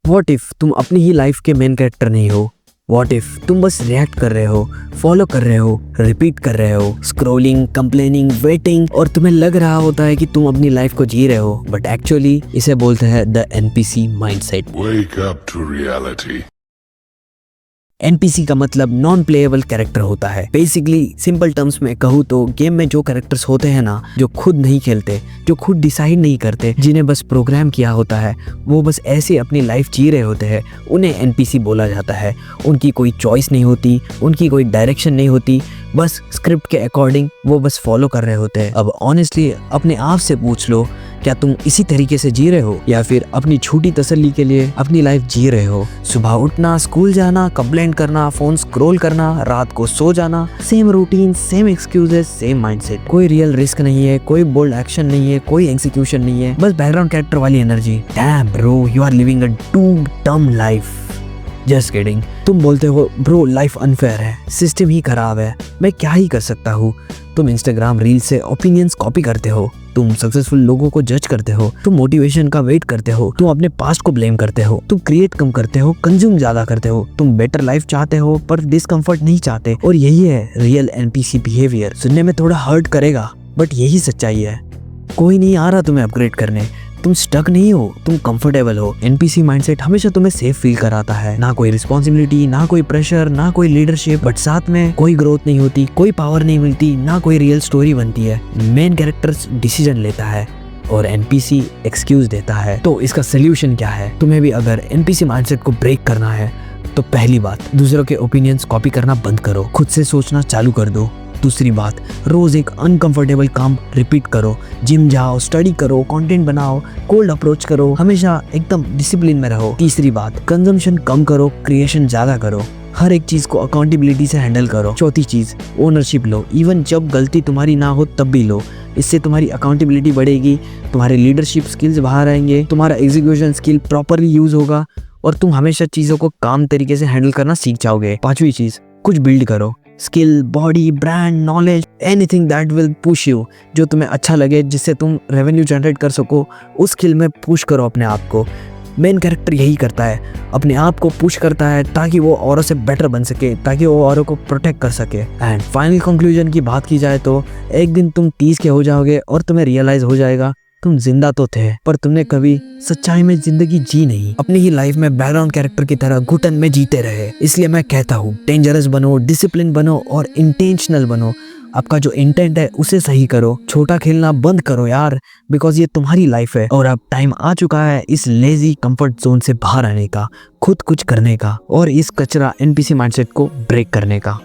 What if तुम अपनी ही life के मेन कैरेक्टर नहीं हो? व्हाट इफ तुम बस रिएक्ट कर रहे हो, फॉलो कर रहे हो, रिपीट कर रहे हो, स्क्रोलिंग, कंप्लेनिंग, वेटिंग, और तुम्हें लग रहा होता है कि तुम अपनी लाइफ को जी रहे हो, बट एक्चुअली इसे बोलते हैं the NPC mindset. Wake up to reality. NPC का मतलब नॉन प्लेएबल कैरेक्टर होता है। बेसिकली सिंपल टर्म्स में कहूँ तो गेम में जो कैरेक्टर्स होते हैं ना, जो खुद नहीं खेलते, जो खुद डिसाइड नहीं करते, जिन्हें बस प्रोग्राम किया होता है, वो बस ऐसे अपनी लाइफ जी रहे होते हैं, उन्हें एनपीसी बोला जाता है। उनकी कोई चॉइस नहीं होती, उनकी कोई डायरेक्शन नहीं होती, बस स्क्रिप्ट के अकॉर्डिंग वो बस फॉलो कर रहे होते हैं। अब ऑनेस्टली अपने आप से पूछ लो, क्या तुम इसी तरीके से जी रहे हो, या फिर अपनी छोटी तसल्ली के लिए अपनी लाइफ जी रहे हो? सुबह उठना, स्कूल जाना, कंप्लेंट करना, फोन स्क्रॉल करना, रात को सो जाना, same routine, same excuses, same mindset. कोई रियल रिस्क नहीं है, कोई बोल्ड एक्शन नहीं है, कोई एग्जीक्यूशन नहीं है, बस बैकग्राउंड कैरेक्टर वाली energy. Damn bro, you are living a doomed dumb life. Just kidding. तुम बोलते हो ब्रो लाइफ अनफेयर है, सिस्टम ही खराब है, मैं क्या ही कर सकता हूँ। तुम इंस्टाग्राम रील से ओपिनियंस कॉपी करते हो, तुम सक्सेसफुल लोगों को जज करते हो, तुम मोटिवेशन का वेट करते हो, तुम अपने पास्ट को ब्लेम करते हो, तुम क्रिएट कम करते हो, कंज्यूम ज्यादा करते हो, तुम बेटर लाइफ चाहते हो पर डिस्कम्फर्ट नहीं चाहते। और यही है रियल एनपीसी बिहेवियर। सुनने में थोड़ा हर्ट करेगा, बट यही सच्चाई है। कोई नहीं आ रहा तुम्हें अपग्रेड करने, तुम स्टक नहीं हो, तुम कंफर्टेबल हो। एनपीसी माइंडसेट हमेशा तुम्हें सेफ फील कराता है। ना कोई रिस्पॉन्सिबिलिटी, ना कोई प्रेशर, ना कोई लीडरशिप, बट साथ में कोई ग्रोथ नहीं होती, कोई पावर नहीं मिलती, ना कोई रियल स्टोरी बनती है। मेन कैरेक्टर्स डिसीजन लेता है और एनपीसी एक्सक्यूज देता है। तो इसका सोल्यूशन क्या है? तुम्हें भी अगर एनपीसी माइंडसेट को ब्रेक करना है तो पहली बात, दूसरों के ओपिनियंस कॉपी करना बंद करो, खुद से सोचना चालू कर दो। दूसरी बात, रोज एक अनकंफर्टेबल काम रिपीट करो, जिम जाओ, स्टडी करो, कंटेंट बनाओ, कोल्ड अप्रोच करो, हमेशा एकदम डिसिप्लिन में रहो। तीसरी बात, कंजम्पशन कम करो, क्रिएशन ज्यादा करो, हर एक चीज को अकाउंटेबिलिटी से हैंडल करो। चौथी चीज, ओनरशिप लो, इवन जब गलती तुम्हारी ना हो तब भी लो। इससे तुम्हारी अकाउंटेबिलिटी बढ़ेगी, तुम्हारे लीडरशिप स्किल्स बाहर आएंगे, तुम्हारा एग्जीक्यूशन स्किल प्रॉपरली यूज होगा और तुम हमेशा चीजों को काम तरीके से हैंडल करना सीख जाओगे। पांचवी चीज, कुछ बिल्ड करो, skill, body, brand, knowledge, anything that will push you, जो तुम्हें अच्छा लगे, जिससे तुम रेवेन्यू जनरेट कर सको, उस स्किल में पुश करो अपने आप को। मेन कैरेक्टर यही करता है, अपने आप को पुश करता है ताकि वो औरों से बेटर बन सके, ताकि वो औरों को प्रोटेक्ट कर सके। एंड फाइनल कंक्लूजन की बात की जाए तो एक दिन तुम 30 के हो जाओगे और तुम्हें रियलाइज हो जाएगा तुम जिंदा तो थे, पर तुमने कभी सच्चाई में जिंदगी जी नहीं। अपनी ही लाइफ में बैकग्राउंड कैरेक्टर की तरह घुटन में जीते रहे। इसलिए मैं कहता हूँ, डेंजरस बनो, डिसिप्लिन बनो और इंटेंशनल बनो। आपका जो इंटेंट है उसे सही करो, छोटा खेलना बंद करो यार, बिकॉज ये तुम्हारी लाइफ है। और अब टाइम आ चुका है इस लेजी कंफर्ट जोन से बाहर आने का, खुद कुछ करने का और इस कचरा एनपीसी माइंडसेट को ब्रेक करने का।